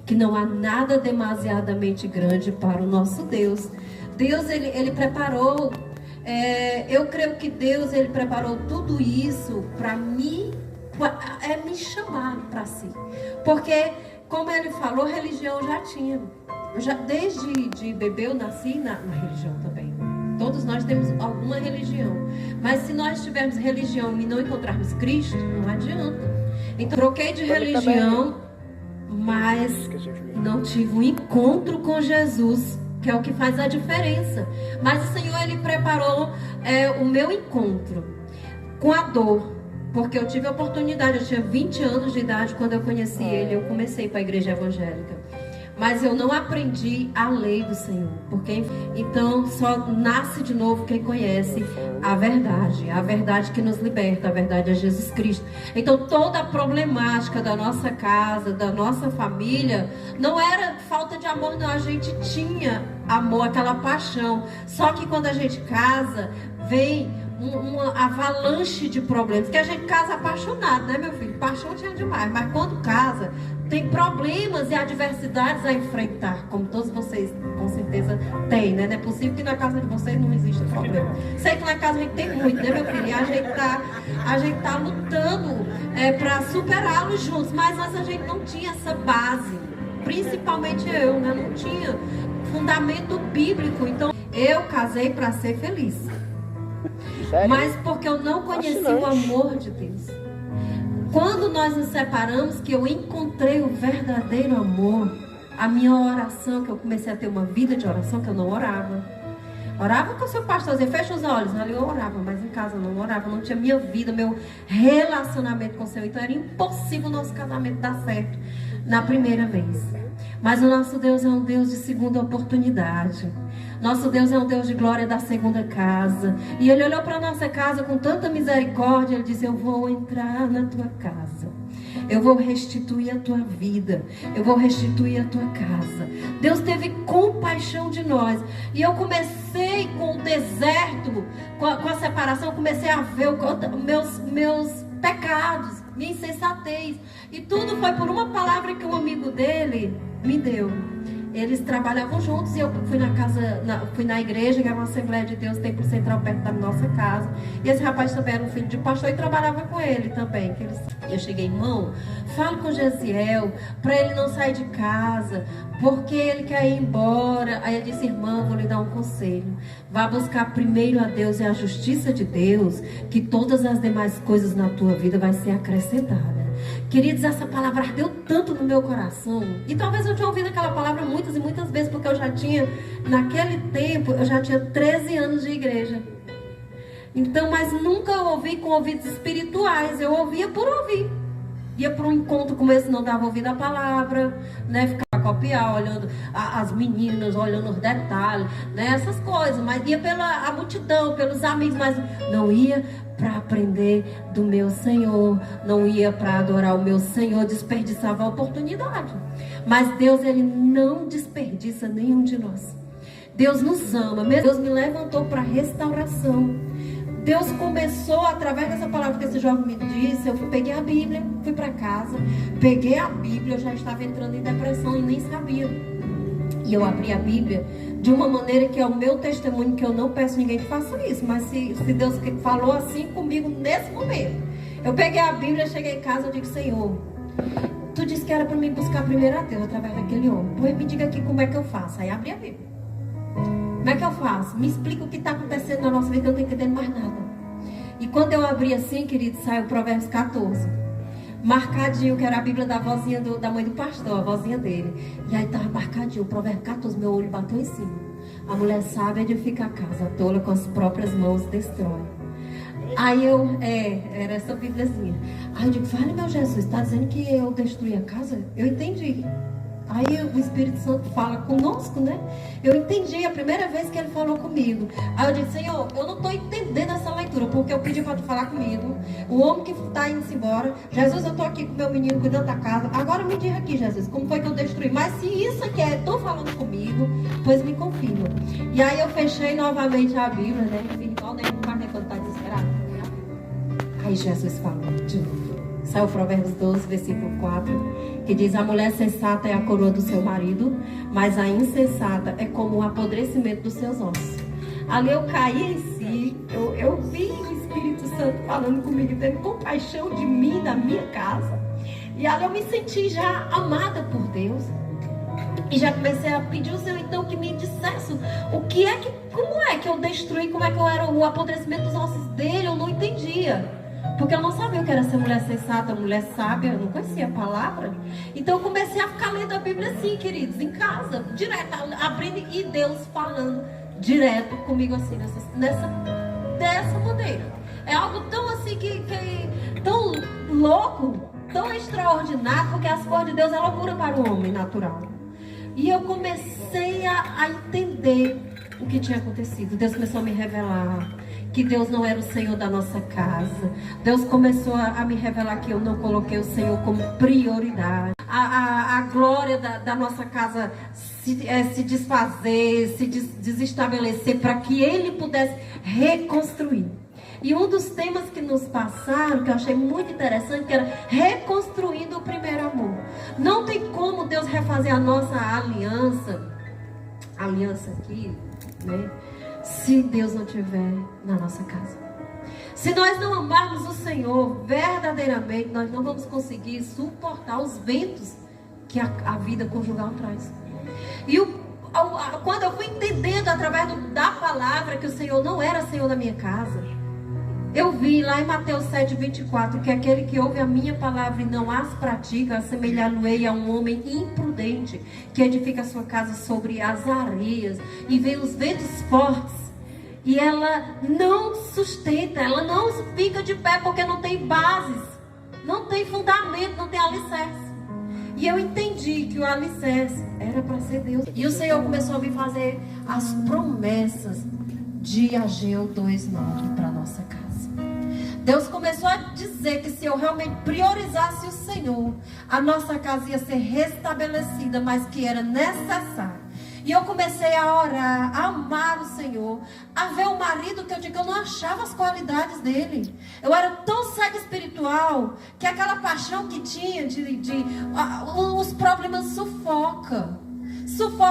que não há nada demasiadamente grande para o nosso Deus. Deus, Ele preparou, eu creio que Deus, Ele preparou tudo isso para me chamar para si. Porque, como Ele falou, religião já tinha. Desde de bebê eu nasci na religião também. Todos nós temos alguma religião. Mas se nós tivermos religião e não encontrarmos Cristo, não adianta. Então, troquei de religião, mas não tive um encontro com Jesus, que é o que faz a diferença. Mas o Senhor, Ele preparou o meu encontro com a dor. Porque eu tive a oportunidade, eu tinha 20 anos de idade quando eu conheci Ele. Eu comecei para a igreja evangélica. Mas eu não aprendi a lei do Senhor. Porque então só nasce de novo quem conhece a verdade que nos liberta, a verdade é Jesus Cristo. Então toda a problemática da nossa casa, da nossa família, não era falta de amor, não. A gente tinha amor, aquela paixão. Só que quando a gente casa, vem uma avalanche de problemas. Que a gente casa apaixonado, né, meu filho? Paixão tinha demais, mas quando casa, tem problemas e adversidades a enfrentar, como todos vocês com certeza têm, né? Não é possível que na casa de vocês não exista problema. Sei que na casa a gente tem muito, né, meu filho? E a gente tá lutando para superá-los juntos, mas antes a gente não tinha essa base, principalmente eu, né? Não tinha fundamento bíblico. Então eu casei para ser feliz. Sério? Mas porque eu não conheci o amor de Deus. Quando nós nos separamos, que eu encontrei o verdadeiro amor, a minha oração, que eu comecei a ter uma vida de oração, que eu não orava. Orava com o seu pastor, dizia, fecha os olhos. Ali eu orava, mas em casa eu não orava, não tinha minha vida, meu relacionamento com o Senhor. Então era impossível o nosso casamento dar certo na primeira vez. Mas o nosso Deus é um Deus de segunda oportunidade. Nosso Deus é um Deus de glória da segunda casa. E Ele olhou para a nossa casa com tanta misericórdia. Ele disse, eu vou entrar na tua casa. Eu vou restituir a tua vida. Eu vou restituir a tua casa. Deus teve compaixão de nós. E eu comecei com o deserto, com a separação, eu comecei a ver meus pecados, minha insensatez. E tudo foi por uma palavra que um amigo dele me deu. Eles trabalhavam juntos e eu fui na igreja, que era uma Assembleia de Deus, Templo Central, perto da nossa casa. E esse rapaz também era um filho de pastor e trabalhava com ele também. Eu cheguei, irmão, fala com o Gesiel para ele não sair de casa, porque ele quer ir embora. Aí eu disse, irmão, vou lhe dar um conselho. Vá buscar primeiro a Deus e a justiça de Deus, que todas as demais coisas na tua vida vai ser acrescentada. Queridos, essa palavra ardeu tanto no meu coração. E talvez eu tinha ouvido aquela palavra muitas e muitas vezes, porque eu já tinha, naquele tempo, eu já tinha 13 anos de igreja. Então, mas nunca eu ouvi com ouvidos espirituais, eu ouvia por ouvir. Ia para um encontro como esse, não dava ouvido à palavra, né? Ficava copiar, olhando as meninas, olhando os detalhes, né? Essas coisas. Mas ia pela multidão, pelos amigos, mas não ia para aprender do meu Senhor, não ia para adorar o meu Senhor, desperdiçava a oportunidade. Mas Deus, Ele não desperdiça nenhum de nós. Deus nos ama, Deus me levantou para restauração. Deus começou através dessa palavra que esse jovem me disse. Eu peguei a Bíblia, fui para casa, peguei a Bíblia, eu já estava entrando em depressão e nem sabia. E eu abri a Bíblia de uma maneira que é o meu testemunho, que eu não peço ninguém que faça isso, mas se Deus falou assim comigo nesse momento. Eu peguei a Bíblia, cheguei em casa, eu digo, Senhor, Tu disse que era para mim buscar primeiro a Deus através daquele homem. Pois me diga aqui como é que eu faço. Aí abri a Bíblia. Como é que eu faço? Me explica o que está acontecendo na nossa vida, que eu não estou entendendo mais nada. E quando eu abri assim, querido, saiu Provérbios 14. Marcadinho, que era a Bíblia da vozinha da mãe do pastor, a vozinha dele. E aí estava marcadinho, o Provérbios 14, meu olho bateu em cima. A mulher sábia edifica a casa, a tola com as próprias mãos destrói. Aí era essa Bíbliazinha. Aí eu digo, vale meu Jesus, está dizendo que eu destruí a casa? Eu entendi. Aí o Espírito Santo fala conosco, né? Eu entendi a primeira vez que ele falou comigo. Aí eu disse, Senhor, eu não estou entendendo essa leitura, porque eu pedi para tu falar comigo. O homem que está indo embora. Jesus, eu estou aqui com meu menino cuidando da casa. Agora me diga aqui, Jesus, como foi que eu destruí? Mas se isso aqui estou falando comigo, pois me confirma. E aí eu fechei novamente a Bíblia, né? Igual nem quando está desesperado. Aí Jesus falou de novo. Saiu Provérbios 12, versículo 4. que diz: a mulher sensata é a coroa do seu marido, mas a insensata é como o apodrecimento dos seus ossos. Ali eu caí em si, eu vi o Espírito Santo falando comigo, tendo compaixão de mim, da minha casa. E ali eu me senti já amada por Deus. E já comecei a pedir ao Senhor então que me dissesse como é que eu destruí, como é que eu era o apodrecimento dos ossos dele. Eu não entendia, porque eu não sabia o que era ser mulher sensata, mulher sábia, eu não conhecia a palavra. Então eu comecei a ficar lendo a Bíblia assim, queridos, em casa, direto, abrindo, e Deus falando direto comigo assim, dessa maneira. É algo tão assim tão louco, tão extraordinário, porque as coisas de Deus é loucura para o homem natural. E eu comecei a entender o que tinha acontecido. Deus começou a me revelar que Deus não era o Senhor da nossa casa. Deus começou a me revelar que eu não coloquei o Senhor como prioridade. A glória da nossa casa se desfazer, se desestabelecer, para que Ele pudesse reconstruir. E um dos temas que nos passaram, que eu achei muito interessante, que era reconstruindo o primeiro amor. Não tem como Deus refazer a nossa aliança aqui, né? Se Deus não estiver na nossa casa. Se nós não amarmos o Senhor verdadeiramente, nós não vamos conseguir suportar os ventos que a vida conjugal traz. E quando eu fui entendendo através da palavra que o Senhor não era Senhor da minha casa, eu vi lá em Mateus 7:24 que aquele que ouve a minha palavra e não as pratica, assemelhá-lo-ei a um homem imprudente que edifica a sua casa sobre as areias, e vem os ventos fortes e ela não sustenta, ela não fica de pé, porque não tem bases, não tem fundamento, não tem alicerce. E eu entendi que o alicerce era para ser Deus. E o Senhor começou a me fazer as promessas de Ageu 2:9 para nossa casa. Deus começou a dizer que se eu realmente priorizasse o Senhor, a nossa casa ia ser restabelecida, mas que era necessário. E eu comecei a orar, a amar o Senhor, a ver o marido que eu não achava as qualidades dele. Eu era tão cega espiritual que aquela paixão que tinha os problemas sufoca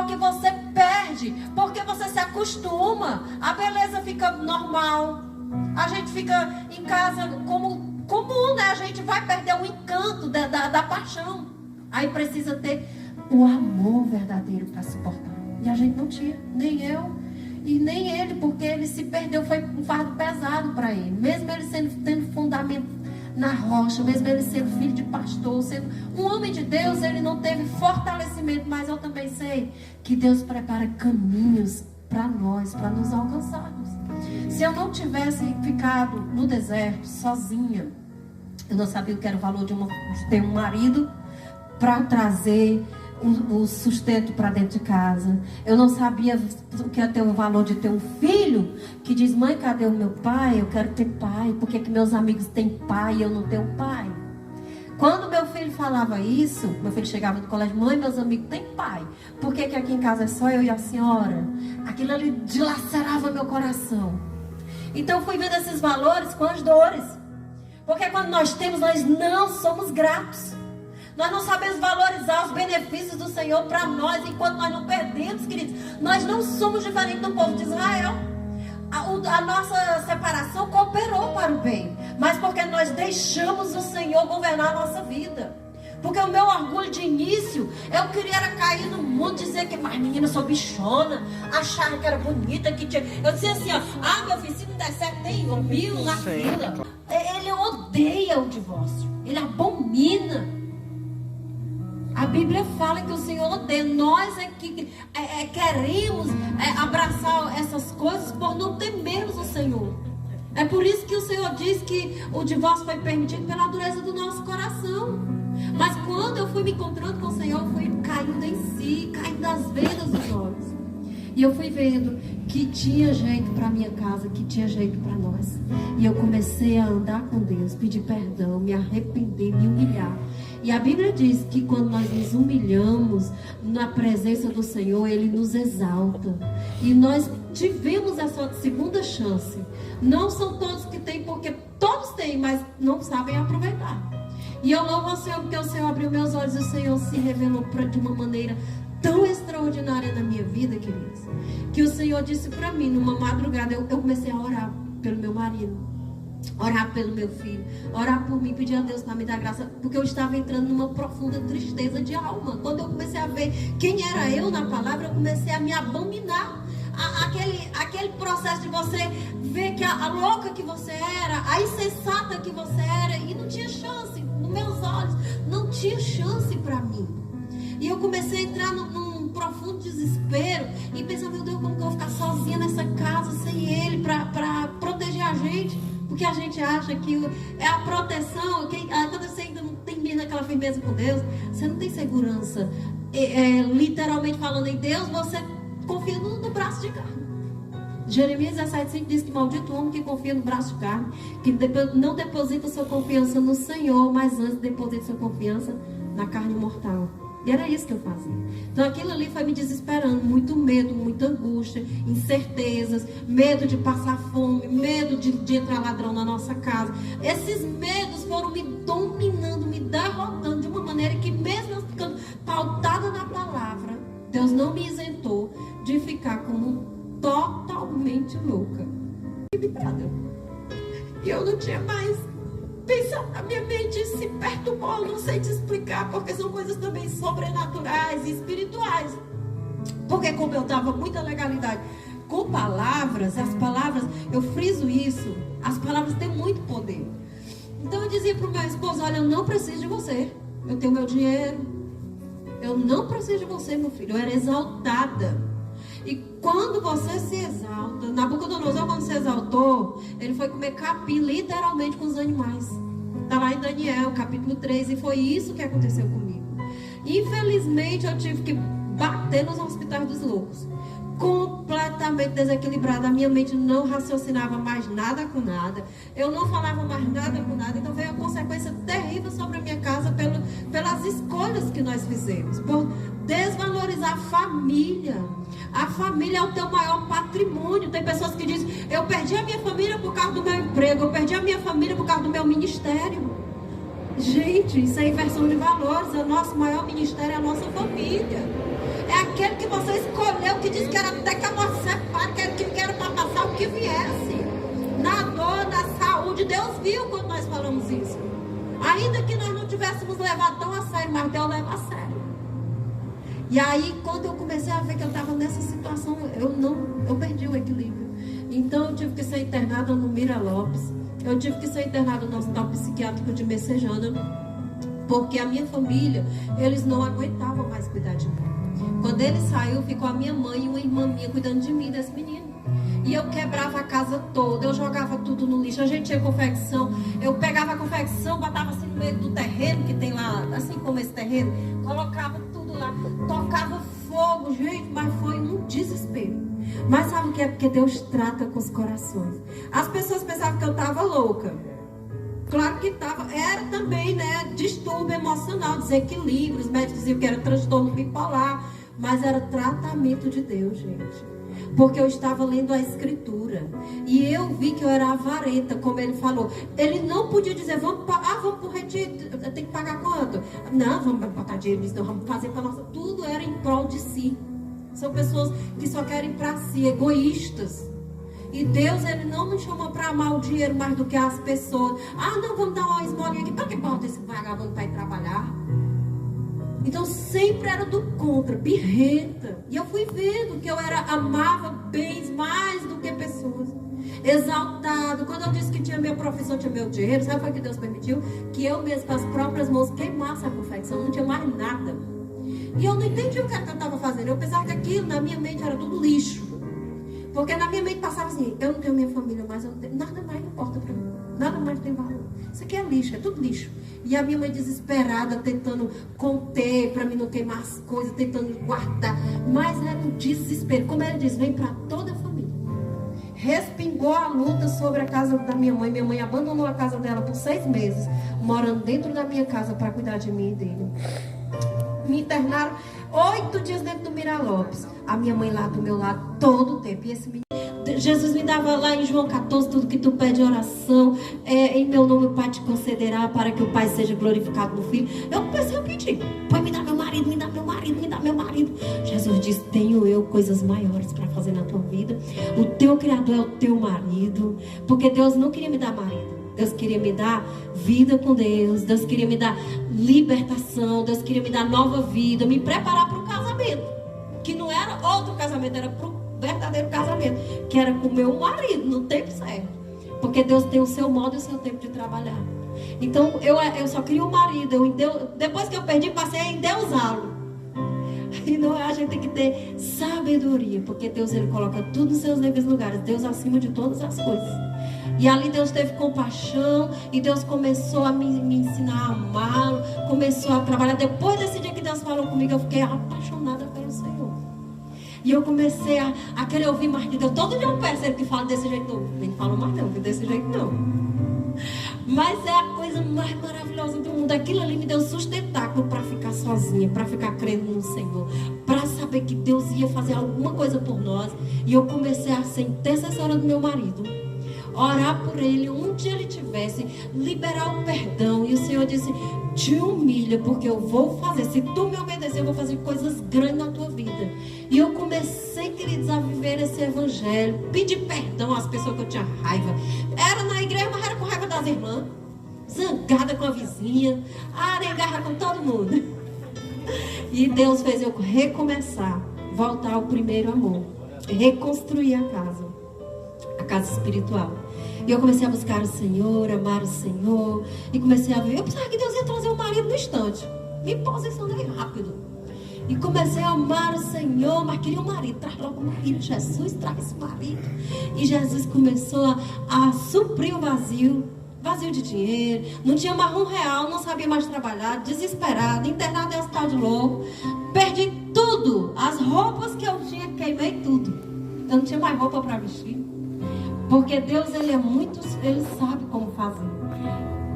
e você perde, porque você se acostuma, a beleza fica normal. A gente fica em casa como comum, né? A gente vai perder o encanto da paixão. Aí precisa ter o amor verdadeiro para suportar. E a gente não tinha, nem eu e nem ele, porque ele se perdeu, foi um fardo pesado para ele. Mesmo ele tendo fundamento na rocha, mesmo ele sendo filho de pastor, sendo um homem de Deus, ele não teve fortalecimento. Mas eu também sei que Deus prepara caminhos para nós, para nos alcançarmos. Se eu não tivesse ficado no deserto, sozinha, eu não sabia o que era o valor de ter um marido para trazer o sustento para dentro de casa. Eu não sabia o que ia ter o valor de ter um filho que diz: mãe, cadê o meu pai? Eu quero ter pai. Por que meus amigos têm pai e eu não tenho pai? Quando meu filho falava isso, meu filho chegava no colégio: mãe, meus amigos têm pai. Por que aqui em casa é só eu e a senhora? Aquilo ali dilacerava meu coração. Então eu fui vendo esses valores com as dores. Porque quando nós temos, nós não somos gratos. Nós não sabemos valorizar os benefícios do Senhor para nós, enquanto nós não perdemos, queridos. Nós não somos diferentes do povo de Israel. A nossa separação cooperou para o bem, mas porque nós deixamos o Senhor governar a nossa vida. Porque o meu orgulho de início, eu queria era cair no mundo, dizer que, mas menina, eu sou bichona, achava que era bonita, que tinha... Eu dizia assim, ó, meu filho, se não der certo, tem 1000 na fila. Ele odeia o divórcio, ele abomina. A Bíblia fala que o Senhor odeia. Nós é que queremos abraçar essas coisas por não temermos o Senhor. É por isso que o Senhor diz que o divórcio foi permitido pela dureza do nosso coração. Mas quando eu fui me encontrando com o Senhor, eu fui caindo em si, caindo das vendas dos olhos. E eu fui vendo que tinha jeito para minha casa, que tinha jeito para nós. E eu comecei a andar com Deus, pedir perdão, me arrepender, me humilhar. E a Bíblia diz que quando nós nos humilhamos na presença do Senhor, Ele nos exalta. E nós tivemos essa segunda chance. Não são todos que têm, porque todos têm, mas não sabem aproveitar. E eu louvo ao Senhor porque o Senhor abriu meus olhos e o Senhor se revelou de uma maneira tão extraordinária na minha vida, queridos, que o Senhor disse para mim, numa madrugada, eu comecei a orar pelo meu marido, orar pelo meu filho, orar por mim, pedir a Deus para me dar graça, porque eu estava entrando numa profunda tristeza de alma. Quando eu comecei a ver quem era eu na palavra, eu comecei a me abominar. Aquele processo de você ver que a louca que você era, a insensata que você era, e não tinha chance, nos meus olhos, não tinha chance para mim. E eu comecei a entrar num profundo desespero e pensar, meu Deus, como que eu vou ficar sozinha nessa casa sem ele para proteger a gente? Porque a gente acha que é a proteção, quando você ainda não tem mesmo aquela firmeza com Deus, você não tem segurança. Literalmente falando em Deus, você confia no braço de carne. Jeremias 17,5 diz que maldito o homem que confia no braço de carne, que não deposita sua confiança no Senhor, mas antes deposita sua confiança na carne mortal. E era isso que eu fazia. Então aquilo ali foi me desesperando. Muito medo, muita angústia, incertezas, medo de passar fome, medo de entrar ladrão na nossa casa. Esses medos foram me dominando, me derrotando de uma maneira que, mesmo eu ficando pautada na palavra, Deus não me isentou de ficar como totalmente louca. E eu não tinha mais pensar, a minha mente se perturbou, não sei te explicar, porque são coisas também sobrenaturais e espirituais. Porque como eu dava muita legalidade com palavras, as palavras, eu friso isso, as palavras têm muito poder. Então eu dizia para o meu esposo, olha, eu não preciso de você, eu tenho meu dinheiro, eu não preciso de você, meu filho. Eu era exaltada. E quando você se exalta, Nabucodonosor, quando se exaltou, ele foi comer capim, literalmente, com os animais. Está lá em Daniel, capítulo 3, e foi isso que aconteceu comigo. Infelizmente, eu tive que bater nos hospitais dos loucos. Completamente desequilibrada. A minha mente não raciocinava mais nada com nada. Eu não falava mais nada com nada. Então veio a consequência terrível sobre a minha casa pelas escolhas que nós fizemos. Por desvalorizar a família. A família é o teu maior patrimônio. Tem pessoas que dizem, eu perdi a minha família por causa do meu emprego. Eu perdi a minha família por causa do meu ministério. Gente, isso é inversão de valores. O nosso maior ministério é a nossa família. É aquele que você escolheu, que disse que era até que a morte separe, que era para passar o que viesse. Na dor, na saúde, Deus viu quando nós falamos isso. Ainda que nós não tivéssemos levado tão a sério, mas Deus leva a sério. E aí, quando eu comecei a ver que eu estava nessa situação, eu perdi o equilíbrio. Então, eu tive que ser internada no Mira Lopes. Eu tive que ser internada no Hospital Psiquiátrico de Messejana, porque a minha família, eles não aguentavam mais cuidar de mim. Quando ele saiu, ficou a minha mãe e uma irmã minha cuidando de mim, desse menino. E eu quebrava a casa toda, eu jogava tudo no lixo. A gente tinha confecção, eu pegava a confecção, botava assim no meio do terreno que tem lá, assim como esse terreno, colocava tudo lá, tocava fogo, gente, mas foi um desespero. Mas sabe o que é? Porque Deus trata com os corações. As pessoas pensavam que eu estava louca. Claro que estava, era também, né, distúrbio emocional, desequilíbrio. Os médicos diziam que era transtorno bipolar, mas era tratamento de Deus, gente. Porque eu estava lendo a Escritura e eu vi que eu era avarenta, como ele falou. Ele não podia dizer, vamos pro retiro, tem que pagar quanto? Não, vamos botar dinheiro nisso, não, vamos fazer para nossa. Tudo era em prol de si. São pessoas que só querem para si, egoístas. E Deus, ele não nos chamou para amar o dinheiro mais do que as pessoas. Ah, não, vamos dar uma esmolinha aqui. Para que bota esse vagabundo para ir trabalhar? Então, sempre era do contra, birrenta. E eu fui vendo que eu amava bens mais do que pessoas. Exaltado. Quando eu disse que tinha minha profissão, tinha meu dinheiro, sabe o que Deus permitiu? Que eu mesmo, com as próprias mãos, queimasse a confecção. Não tinha mais nada. E eu não entendi o que eu estava fazendo. Eu pensava que aquilo, na minha mente, era tudo lixo. Porque na minha mente passava assim, eu não tenho minha família mais, eu não tenho, nada mais importa para mim. Nada mais tem valor. Isso aqui é lixo, é tudo lixo. E a minha mãe desesperada, tentando conter, para mim não queimar as coisas, tentando guardar. Mas era um desespero. Como ela diz, vem para toda a família. Respingou a luta sobre a casa da minha mãe. Minha mãe abandonou a casa dela por 6 meses, morando dentro da minha casa para cuidar de mim e dele. Me internaram 8 dias dentro do Mira Lopes. A minha mãe lá do meu lado todo o tempo. E esse menino Jesus me dava lá em João 14, tudo que tu pede oração, em meu nome o Pai te concederá, para que o Pai seja glorificado no Filho. Eu comecei a pedir: Pai, me dá meu marido, me dá meu marido, me dá meu marido. Jesus disse: tenho eu coisas maiores para fazer na tua vida. O teu Criador é o teu marido. Porque Deus não queria me dar marido, Deus queria me dar vida com Deus. Deus queria me dar libertação. Deus queria me dar nova vida, me preparar para o casamento, que não era outro casamento, era para o verdadeiro casamento, que era com o meu marido no tempo certo. Porque Deus tem o seu modo e o seu tempo de trabalhar. Então eu só queria o marido. Depois que eu perdi, passei a endeusá-lo. E não, a gente tem que ter sabedoria, porque Deus, ele coloca tudo nos seus devidos lugares. Deus acima de todas as coisas. E ali Deus teve compaixão, e Deus começou a me ensinar a amá-lo, começou a trabalhar. Depois desse dia que Deus falou comigo, eu fiquei apaixonada pelo Senhor. E eu comecei a querer ouvir mais de Deus. Todo dia eu peço ele que fala desse jeito. Não, nem falo mais não, desse jeito não. Mas é a coisa mais maravilhosa do mundo. Aquilo ali me deu sustentáculo para ficar sozinha, para ficar crendo no Senhor, para saber que Deus ia fazer alguma coisa por nós. E eu comecei a ser intercessora do meu marido, orar por ele, onde ele estivesse, liberar o perdão. E o Senhor disse: te humilha, porque eu vou fazer. Se tu me obedecer, eu vou fazer coisas grandes na tua vida. E eu comecei, queridos, a viver esse evangelho, pedir perdão às pessoas que eu tinha raiva. Era na igreja, mas era com raiva das irmãs, zangada com a vizinha, arengarra com todo mundo. E Deus fez eu recomeçar, voltar ao primeiro amor, reconstruir a casa espiritual. E eu comecei a buscar o Senhor, amar o Senhor. E comecei a ver. Eu pensava que Deus ia trazer um marido no instante. Me posicionei rápido. E comecei a amar o Senhor, mas queria um marido. Traz logo um marido. Jesus, traz esse marido. E Jesus começou a suprir o vazio. Vazio de dinheiro. Não tinha mais R$1, não sabia mais trabalhar. Desesperado, internado em hospital de louco. Perdi tudo. As roupas que eu tinha, queimei tudo. Eu não tinha mais roupa para vestir. Porque Deus, ele sabe como fazer.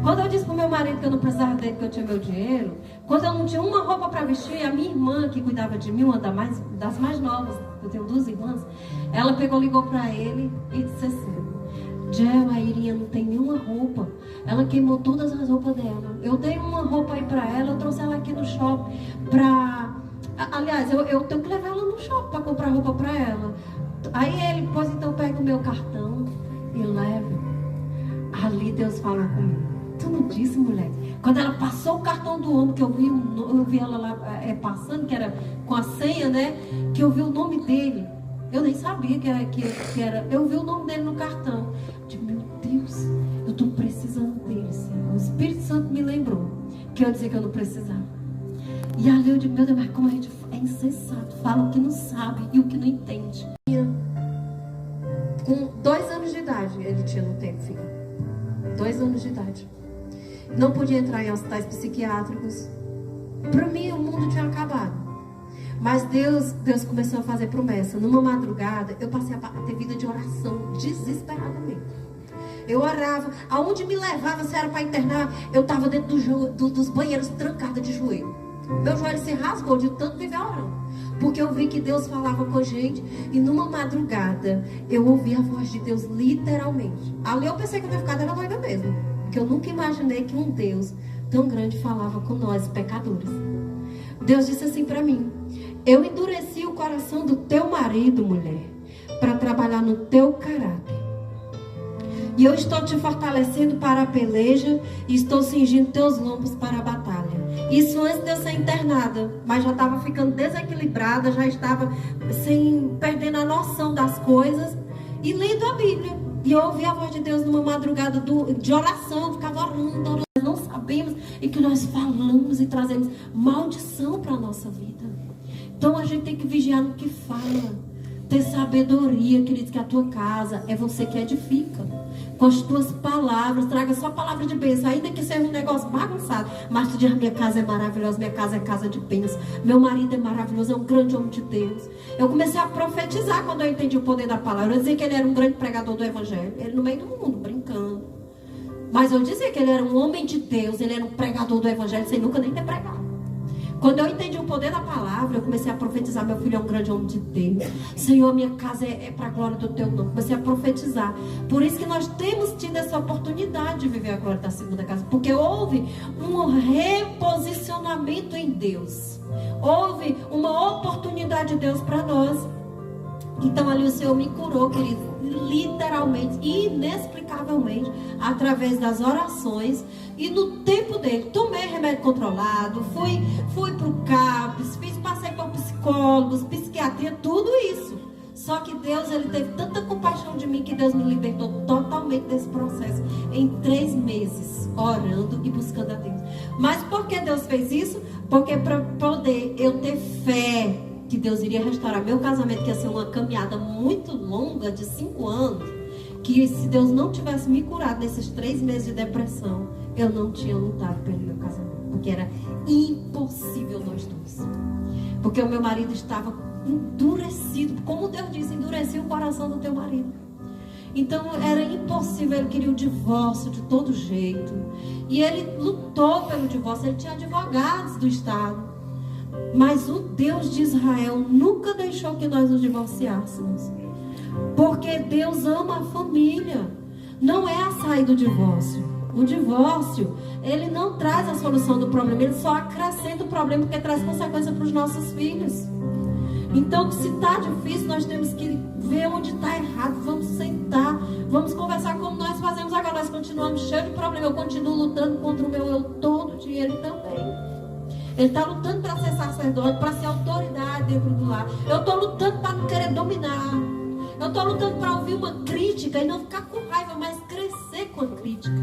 Quando eu disse pro meu marido que eu não precisava dele, que eu tinha meu dinheiro, quando eu não tinha uma roupa para vestir, a minha irmã, que cuidava de mim, uma das mais novas, eu tenho 2 irmãs, ela ligou para ele e disse assim: Gel, a Irinha não tem nenhuma roupa. Ela queimou todas as roupas dela. Eu dei uma roupa aí para ela, eu trouxe ela aqui no shopping aliás, eu tenho que levar ela no shopping para comprar roupa para ela. Aí ele, pois então pega o meu cartão e leva. Ali Deus falou comigo: tu não disse, mulher? Quando ela passou o cartão do homem, que eu vi ela lá passando, que era com a senha, né? Que eu vi o nome dele. Eu nem sabia que era. Eu vi o nome dele no cartão. Eu digo: meu Deus, eu estou precisando dele, Senhor. O Espírito Santo me lembrou que eu dizia que eu não precisava. E ali eu digo: meu Deus, mas como a gente é insensato, fala o que não sabe e o que não entende. Com 2 anos de idade, ele tinha no tempo, filho. 2 anos de idade. Não podia entrar em hospitais psiquiátricos. Para mim, o mundo tinha acabado. Mas Deus começou a fazer promessa. Numa madrugada, eu passei a ter vida de oração desesperadamente. Eu orava. Aonde me levava, se era para internar, eu estava dentro dos banheiros, trancada de joelho. Meu joelho se rasgou de tanto viver orando. Porque eu vi que Deus falava com a gente. E numa madrugada, eu ouvi a voz de Deus literalmente. Ali eu pensei que a minha ficada era doida mesmo. Porque eu nunca imaginei que um Deus tão grande falava com nós, pecadores. Deus disse assim para mim: eu endureci o coração do teu marido, mulher, para trabalhar no teu caráter. E eu estou te fortalecendo para a peleja e estou cingindo teus lombos para a batalha. Isso antes de eu ser internada, mas já estava ficando desequilibrada, já estava perdendo a noção das coisas e lendo a Bíblia. E eu ouvi a voz de Deus numa madrugada de oração, ficava orando. Nós não sabemos e que nós falamos e trazemos maldição para a nossa vida. Então a gente tem que vigiar no que fala, ter sabedoria, queridos, que a tua casa é você que edifica. Com as tuas palavras, traga só palavra de bênção, ainda que seja um negócio bagunçado. Mas tu diz: minha casa é maravilhosa, minha casa é casa de bênção, meu marido é maravilhoso, é um grande homem de Deus. Eu comecei a profetizar quando eu entendi o poder da palavra. Eu dizia que ele era um grande pregador do evangelho, ele no meio do mundo, brincando. Mas eu dizia que ele era um homem de Deus, ele era um pregador do evangelho, sem nunca nem ter pregado. Quando eu entendi o poder da palavra, eu comecei a profetizar. Meu filho é um grande homem de Deus. Senhor, minha casa é para a glória do teu nome. Comecei a profetizar. Por isso que nós temos tido essa oportunidade de viver a glória da segunda casa. Porque houve um reposicionamento em Deus. Houve uma oportunidade de Deus para nós. Então ali o Senhor me curou, querido, literalmente, inexplicavelmente, através das orações e no tempo dele. Tomei remédio controlado, fui pro CAPS, passei por psicólogos, psiquiatria, tudo isso. Só que Deus, ele teve tanta compaixão de mim que Deus me libertou totalmente desse processo em 3 meses, orando e buscando a Deus. Mas por que Deus fez isso? Porque para poder eu ter fé que Deus iria restaurar meu casamento, que ia ser uma caminhada muito longa, de 5 anos, que se Deus não tivesse me curado nesses 3 meses de depressão, eu não tinha lutado pelo meu casamento, porque era impossível nós dois. Porque o meu marido estava endurecido, como Deus disse, endureci o coração do teu marido. Então era impossível, ele queria o divórcio de todo jeito, e ele lutou pelo divórcio, ele tinha advogados do estado. Mas o Deus de Israel nunca deixou que nós nos divorciássemos. Porque Deus ama a família. Não é a saída do divórcio. O divórcio, ele não traz a solução do problema. Ele só acrescenta o problema, porque traz consequência para os nossos filhos. Então, se está difícil, nós temos que ver onde está errado. Vamos sentar, vamos conversar como nós fazemos agora. Nós continuamos cheios de problema. Eu continuo lutando contra o meu eu todo dia, ele também. Ele está lutando para ser sacerdote, para ser autoridade dentro do lar. Eu estou lutando para não querer dominar. Eu estou lutando para ouvir uma crítica e não ficar com raiva, mas crescer com a crítica.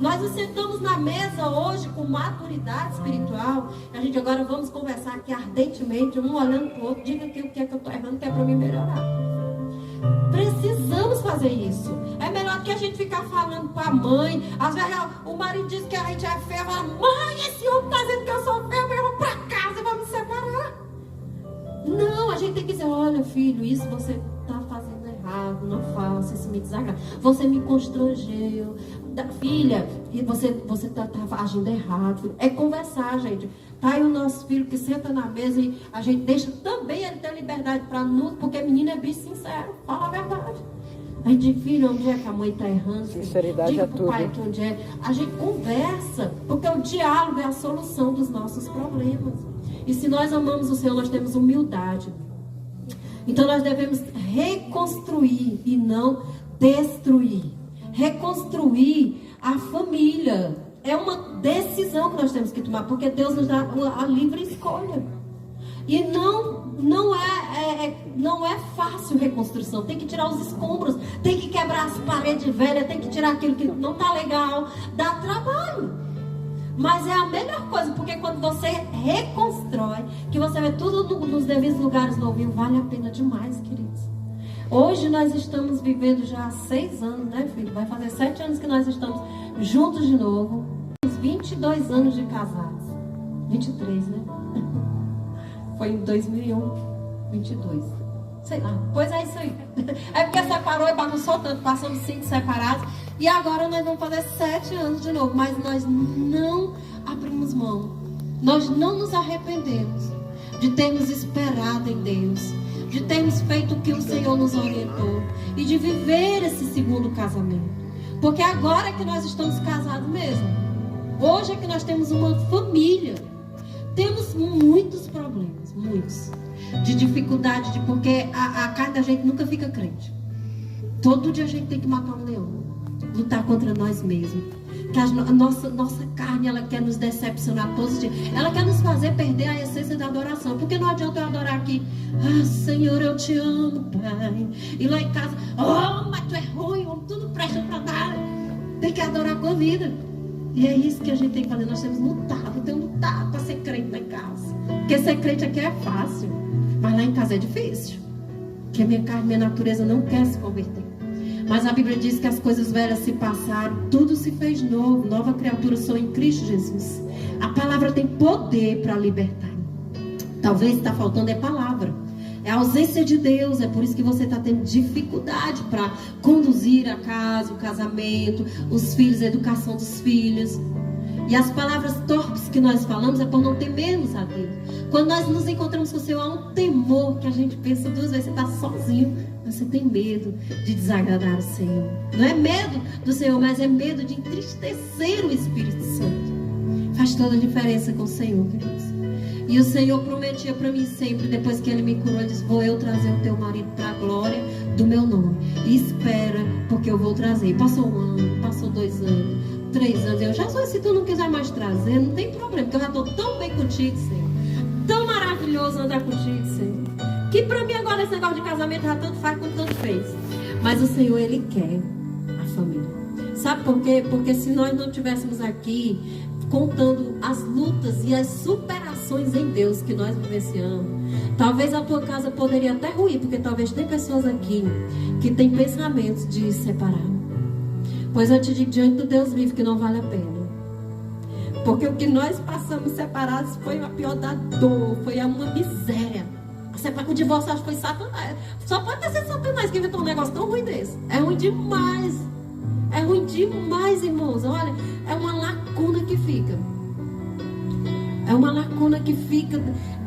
Nós nos sentamos na mesa hoje com maturidade espiritual. A gente agora vamos conversar aqui ardentemente, um olhando para o outro. Diga aqui o que é que eu estou errando, que é para mim melhorar. Precisamos fazer isso. É melhor que a gente ficar falando para a mãe. Às vezes o marido diz que a gente é feia. Fala, mãe, esse homem está dizendo que eu sou feia, eu vou para casa e vou me separar. Não, a gente tem que dizer, olha filho, isso você está fazendo errado, não faça, isso me desagrada. Você me constrangeu. Filha, e você está agindo errado. É conversar, gente. Tá aí o nosso filho que senta na mesa e a gente deixa também ele ter liberdade para não, porque menino é bicho sincero, fala a verdade. A gente diz, filho, onde é que a mãe está errando? Sinceridade é tudo. Pai, que onde é. A gente conversa, porque o diálogo é a solução dos nossos problemas. E se nós amamos o Senhor, nós temos humildade. Então nós devemos reconstruir e não destruir. Reconstruir a família. É uma decisão que nós temos que tomar, porque Deus nos dá a livre escolha. E não é fácil reconstrução. Tem que tirar os escombros, tem que quebrar as paredes velhas, tem que tirar aquilo que não está legal. Dá trabalho. Mas é a melhor coisa, porque quando você reconstrói, que você vê tudo nos devidos lugares novinho, vale a pena demais, queridos. Hoje nós estamos vivendo já há 6 anos, né, filho? Vai fazer 7 anos que nós estamos juntos de novo. 22 anos de casados. 23, né? Foi em 2001, 22. Sei lá, pois é isso aí. É porque separou e bagunçou tanto, passamos 5 separados. E agora nós vamos fazer 7 anos de novo. Mas nós não abrimos mão. Nós não nos arrependemos de termos esperado em Deus, de termos feito o que o Senhor nos orientou e de viver esse segundo casamento. Porque agora é que nós estamos casados mesmo. Hoje é que nós temos uma família. Temos muitos problemas, muitos. De dificuldade, porque a carne da gente nunca fica crente. Todo dia a gente tem que matar um leão. Lutar contra nós mesmos. Que a nossa carne, ela quer nos decepcionar todos os dias. Ela quer nos fazer perder a essência da adoração. Porque não adianta eu adorar aqui. Ah, Senhor, eu te amo, Pai. E lá em casa, oh, mas tu é ruim, tu não presta pra nada. Tem que adorar com a vida. E é isso que a gente tem que fazer. Nós temos lutado para ser crente lá em casa. Porque ser crente aqui é fácil. Mas lá em casa é difícil. Porque minha carne, minha natureza não quer se converter. Mas a Bíblia diz que as coisas velhas se passaram, tudo se fez novo, nova criatura sou em Cristo Jesus. A palavra tem poder para libertar. Talvez está faltando é palavra. É a ausência de Deus. É por isso que você está tendo dificuldade para conduzir a casa, o casamento, os filhos, a educação dos filhos. E as palavras torpes que nós falamos é por não temermos a Deus. Quando nós nos encontramos com o Senhor, há um temor que a gente pensa duas vezes. Você está sozinho, mas você tem medo de desagradar o Senhor. Não é medo do Senhor, mas é medo de entristecer o Espírito Santo. Faz toda a diferença com o Senhor, queridos. E o Senhor prometia para mim sempre, depois que Ele me curou, Ele disse: vou eu trazer o teu marido para a glória do meu nome. E espera, porque eu vou trazer. Passou 1 ano, passou 2 anos, 3 anos. Eu: Jesus, se tu não quiser mais trazer, não tem problema, porque eu já estou tão bem contigo, Senhor. Tão maravilhoso andar contigo, Senhor. Que para mim agora esse negócio de casamento já tanto faz quanto tanto fez. Mas o Senhor, Ele quer a família. Sabe por quê? Porque se nós não estivéssemos aqui contando as lutas e as superações em Deus que nós vivenciamos, talvez a tua casa poderia até ruir, porque talvez tem pessoas aqui que têm pensamentos de separar. Pois eu te digo diante do Deus vivo que não vale a pena. Porque o que nós passamos separados foi a pior da dor, foi uma miséria. O divórcio, acho que foi Satanás. Só pode ter sido Satanás que inventou um negócio tão ruim desse. É ruim demais. É ruim demais, irmãos. Olha, é uma lacuna que fica. É uma lacuna que fica.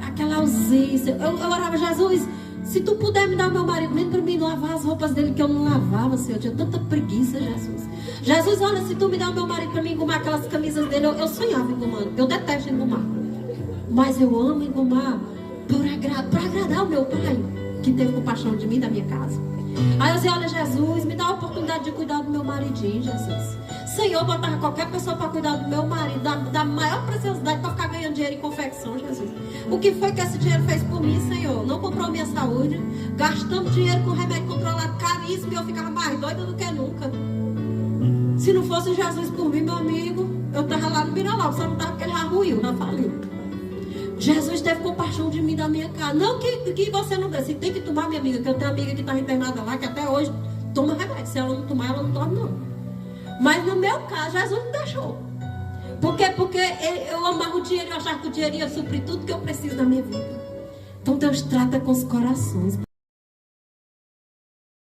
Aquela ausência. Eu orava: Jesus, se tu puder me dar o meu marido, nem para mim lavar as roupas dele, que eu não lavava, Senhor. Eu tinha tanta preguiça, Jesus. Jesus, olha, se tu me dá o meu marido para mim engomar aquelas camisas dele, eu sonhava engomando. Eu detesto engomar. Mas eu amo engomar para agradar o meu pai, que teve compaixão de mim, da minha casa. Aí eu disse: olha, Jesus, me dá a oportunidade de cuidar do meu maridinho, Jesus. Senhor, botava qualquer pessoa para cuidar do meu marido, da maior preciosidade, para ficar ganhando dinheiro em confecção, Jesus. O que foi que esse dinheiro fez por mim, Senhor? Não comprou minha saúde. Gastamos dinheiro com remédio controlado caríssimo e eu ficava mais doida do que nunca. Se não fosse Jesus por mim, meu amigo, eu estava lá no Miralau. Só não estava porque ele já ruiu, já faliu. Jesus teve compaixão de mim, da minha casa. Não que você não desse. Tem que tomar, minha amiga, que eu tenho uma amiga que está internada lá, que até hoje toma remédio. Se ela não tomar, ela não toma, não. Mas no meu caso, Jesus não deixou. Por quê? Porque eu amava o dinheiro, eu achava que o dinheiro ia suprir tudo que eu preciso na minha vida. Então Deus trata com os corações.